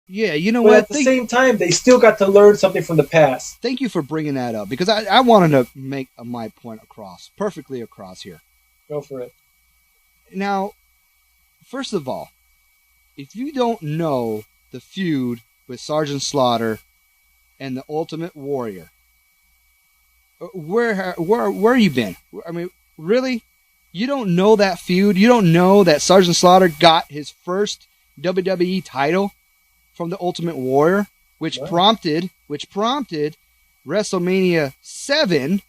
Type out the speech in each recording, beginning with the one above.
Yeah, you know But what? at the same time, they still got to learn something from the past. Thank you for bringing that up because I wanted to make my point perfectly across here. Go for it. Now, first of all, if you don't know the feud with Sergeant Slaughter and the Ultimate Warrior, where you been? I mean, really? You don't know that feud? You don't know that Sergeant Slaughter got his first WWE title from the Ultimate Warrior, which prompted WrestleMania 7,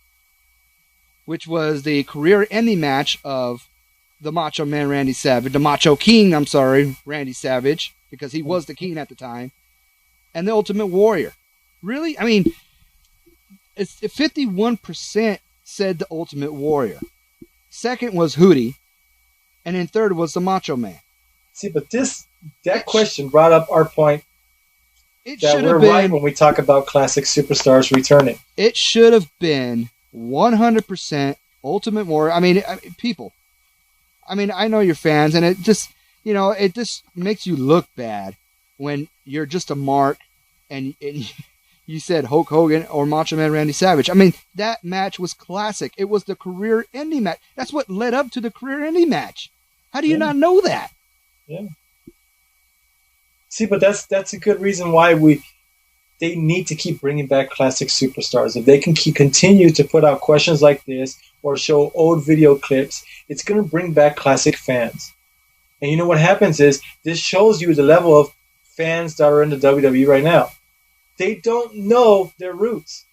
which was the career-ending match of the Macho Man Randy Savage, the Macho King, Randy Savage, because he was the king at the time, and the Ultimate Warrior. Really? I mean, it's 51% said the Ultimate Warrior. Second was Hootie, and then third was the Macho Man. See, but that question brought up our point that we're been, right when we talk about classic superstars returning. It should have been 100% Ultimate Warrior. I mean, people. I mean, I know you're fans, and it just makes you look bad when you're just a mark and you said Hulk Hogan or Macho Man Randy Savage. I mean, that match was classic. It was the career-ending match. That's what led up to the career-ending match. How do you not know that? Yeah. See, but that's a good reason why they need to keep bringing back classic superstars. If they can continue to put out questions like this or show old video clips, it's going to bring back classic fans. And you know what happens is this shows you the level of fans that are in the WWE right now. They don't know their roots.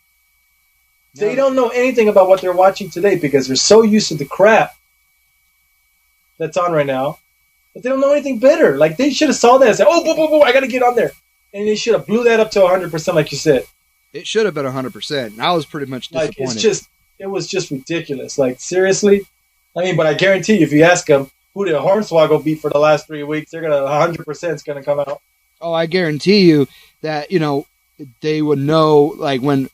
No. They don't know anything about what they're watching today because they're so used to the crap that's on right now. But they don't know anything better. Like, they should have saw that and said, oh, boo, I got to get on there. And they should have blew that up to 100%, like you said. It should have been 100%. And I was pretty much disappointed. Like, it was just ridiculous. Like, seriously? I mean, but I guarantee you, if you ask them who did Hornswoggle beat for the last 3 weeks, they're going to 100% is going to come out. Oh, I guarantee you that, they would know, like, when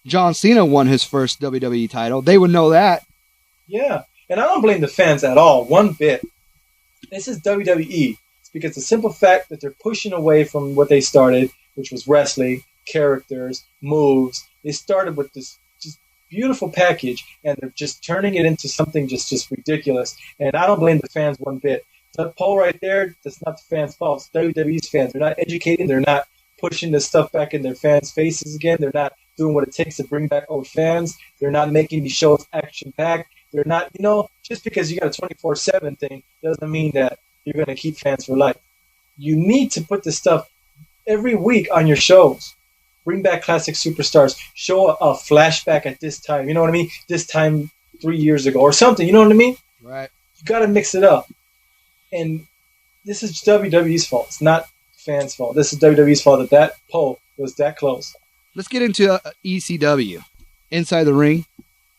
John Cena won his first WWE title, they would know that. Yeah. And I don't blame the fans at all, one bit. This is WWE. It's because the simple fact that they're pushing away from what they started, which was wrestling, characters, moves. They started with this just beautiful package, and they're just turning it into something just ridiculous. And I don't blame the fans one bit. That poll right there, that's not the fans' fault. It's WWE's fans. They're not educating. They're not pushing this stuff back in their fans' faces again. They're not doing what it takes to bring back old fans. They're not making these shows action-packed. They're not, just because you got a 24/7 thing doesn't mean that you're going to keep fans for life. You need to put this stuff every week on your shows. Bring back classic superstars. Show a flashback at this time. You know what I mean? This time 3 years ago or something. You know what I mean? Right. You got to mix it up. And this is WWE's fault. It's not fans' fault. This is WWE's fault that poll was that close. Let's get into ECW. Inside the Ring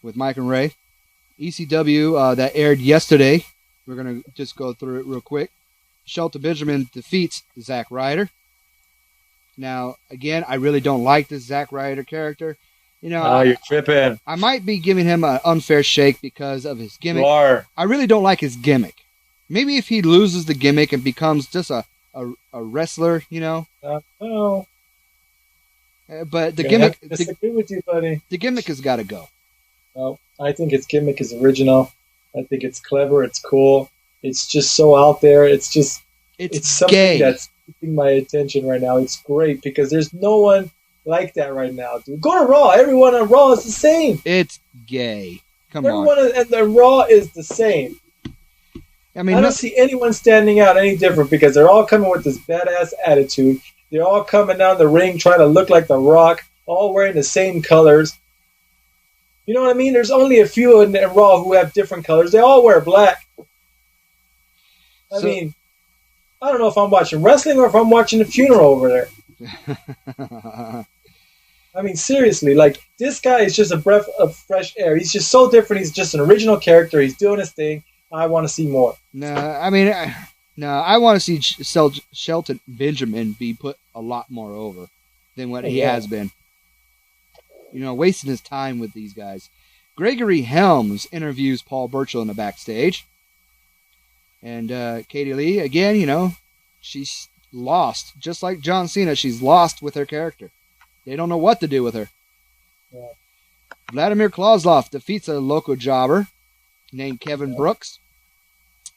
with Mike and Ray. ECW that aired yesterday. We're going to just go through it real quick. Shelton Benjamin defeats Zack Ryder. Now, again, I really don't like this Zack Ryder character. You're tripping. I might be giving him an unfair shake because of his gimmick. You are. I really don't like his gimmick. Maybe if he loses the gimmick and becomes just a wrestler, No. But the gimmick... I disagree with you, buddy. The gimmick has got to go. No, I think his gimmick is original. I think it's clever. It's cool. It's just so out there. It's something gay. That's keeping my attention right now. It's great because there's no one like that right now, dude. Go to Raw. Everyone on Raw is the same. It's gay. Everyone on the Raw is the same. I don't see anyone standing out any different because they're all coming with this badass attitude. They're all coming down the ring trying to look like The Rock, all wearing the same colors. You know what I mean? There's only a few in Raw who have different colors. They all wear black. I mean, I don't know if I'm watching wrestling or if I'm watching a funeral over there. I mean, seriously, like, this guy is just a breath of fresh air. He's just so different. He's just an original character. He's doing his thing. I want to see more. I want to see Shelton Benjamin be put a lot more over than what he has been. Wasting his time with these guys. Gregory Helms interviews Paul Burchill in the backstage. And Katie Lee, again, she lost. Just like John Cena, she's lost with her character. They don't know what to do with her. Yeah. Vladimir Kozlov defeats a local jobber named Kevin Brooks.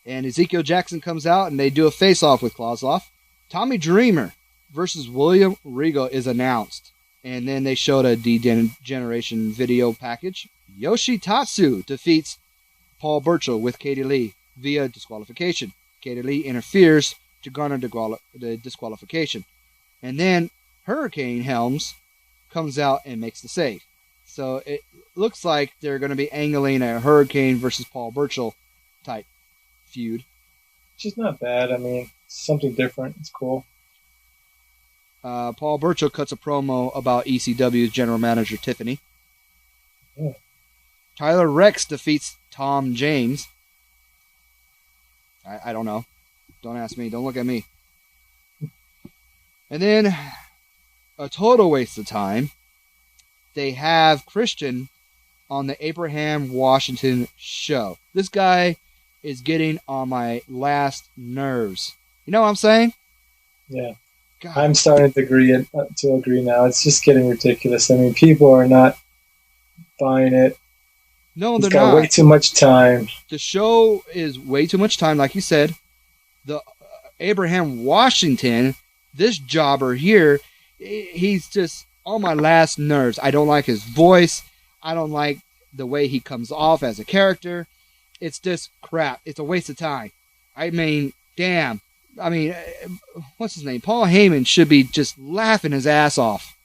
And Ezekiel Jackson comes out and they do a face-off with Kozlov. Tommy Dreamer versus William Regal is announced. And then they showed a D-Generation video package. Yoshitatsu defeats Paul Burchill with Katie Lee via disqualification. Katie Lee interferes to garner the disqualification. And then Hurricane Helms comes out and makes the save. So it looks like they're going to be angling a Hurricane versus Paul Burchill type feud. Which is not bad. I mean, something different. It's cool. Paul Burchill cuts a promo about ECW's general manager, Tiffany. Yeah. Tyler Rex defeats Tom James. I don't know. Don't ask me. Don't look at me. And then, a total waste of time, they have Christian on the Abraham Washington show. This guy is getting on my last nerves. You know what I'm saying? Yeah. God. I'm starting to agree now. It's just getting ridiculous. I mean, people are not buying it. No, He's they're got not. way too much time. The show is way too much time, like you said. The Abraham Washington, this jobber here, he's just on my last nerves. I don't like his voice. I don't like the way he comes off as a character. It's just crap. It's a waste of time. I mean, damn. I mean, what's his name? Paul Heyman should be just laughing his ass off.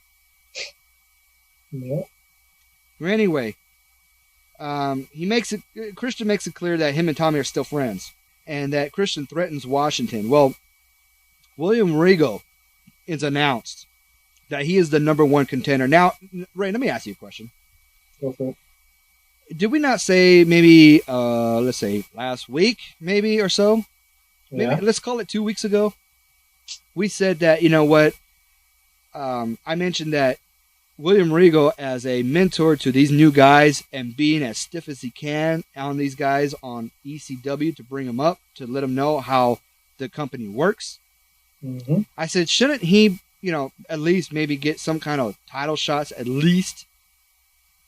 Yeah. Anyway, Christian makes it clear that him and Tommy are still friends, and that Christian threatens Washington. Well, William Regal is announced that he is the number one contender. Now, Ray, let me ask you a question. Go for it. Did we not say maybe, let's say last week, maybe or so? Maybe Yeah. let's call it 2 weeks ago. We said that, you know what? I mentioned that William Regal as a mentor to these new guys and being as stiff as he can on these guys on ECW to bring them up, to let them know how the company works. Mm-hmm. I said, shouldn't he, at least maybe get some kind of title shots at least?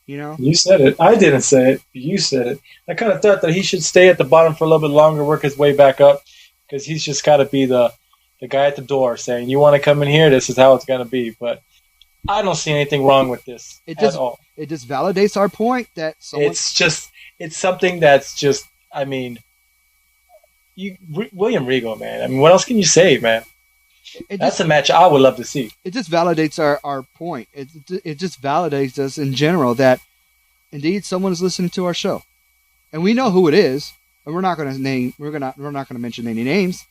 You said it. I didn't say it. You said it. I kind of thought that he should stay at the bottom for a little bit longer, work his way back up, because he's just got to be the guy at the door saying, you want to come in here, this is how it's going to be. But I don't see anything wrong with this at all. It just validates our point that someone... It's something that's just, I mean, William Regal, man. I mean, what else can you say, man? That's a match I would love to see. It just validates our point. It just validates us in general that indeed someone is listening to our show, and we know who it is. And we're not going to mention any names.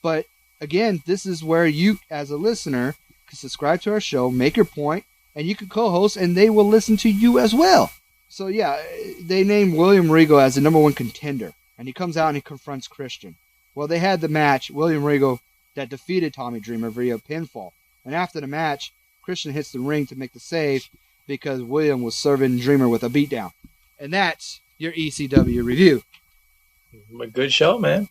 But again, this is where you, as a listener, can subscribe to our show, make your point, and you can co-host, and they will listen to you as well. So yeah, they named William Regal as the number one contender, and he comes out and he confronts Christian. Well, they had the match, William Regal, that defeated Tommy Dreamer via pinfall. And after the match, Christian hits the ring to make the save because William was serving Dreamer with a beatdown. And that's your ECW review. A good show, man.